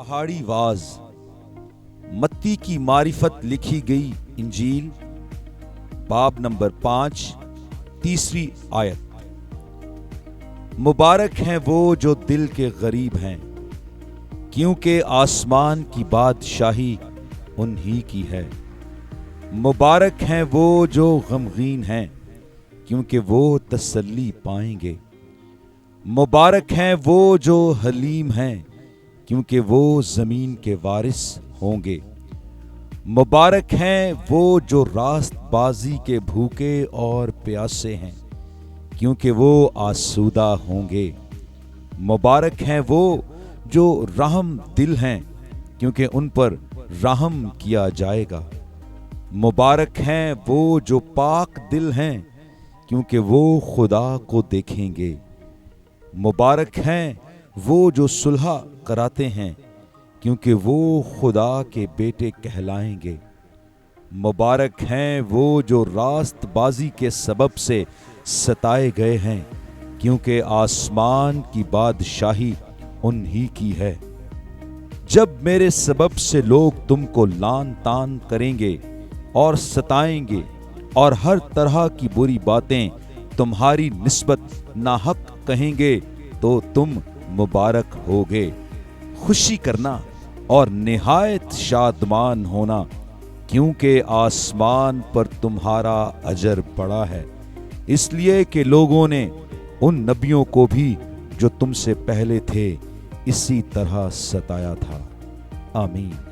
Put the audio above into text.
پہاڑی واز متی کی معرفت لکھی گئی انجیل باب نمبر 5 تیسری آیت۔ مبارک ہیں وہ جو دل کے غریب ہیں، کیونکہ آسمان کی بادشاہی انہی کی ہے۔ مبارک ہیں وہ جو غمگین ہیں، کیونکہ وہ تسلی پائیں گے۔ مبارک ہیں وہ جو حلیم ہیں، کیونکہ وہ زمین کے وارث ہوں گے۔ مبارک ہیں وہ جو راست بازی کے بھوکے اور پیاسے ہیں، کیونکہ وہ آسودہ ہوں گے۔ مبارک ہیں وہ جو رحم دل ہیں، کیونکہ ان پر رحم کیا جائے گا۔ مبارک ہیں وہ جو پاک دل ہیں، کیونکہ وہ خدا کو دیکھیں گے۔ مبارک ہیں وہ جو صلح کراتے ہیں، کیونکہ وہ خدا کے بیٹے کہلائیں گے۔ مبارک ہیں وہ جو راست بازی کے سبب سے ستائے گئے ہیں، کیونکہ آسمان کی بادشاہی انہی کی ہے۔ جب میرے سبب سے لوگ تم کو لعن طعن کریں گے اور ستائیں گے اور ہر طرح کی بری باتیں تمہاری نسبت ناحق کہیں گے، تو تم مبارک ہوگے۔ خوشی کرنا اور نہایت شادمان ہونا، کیونکہ آسمان پر تمہارا اجر بڑا ہے، اس لیے کہ لوگوں نے ان نبیوں کو بھی جو تم سے پہلے تھے اسی طرح ستایا تھا۔ آمین۔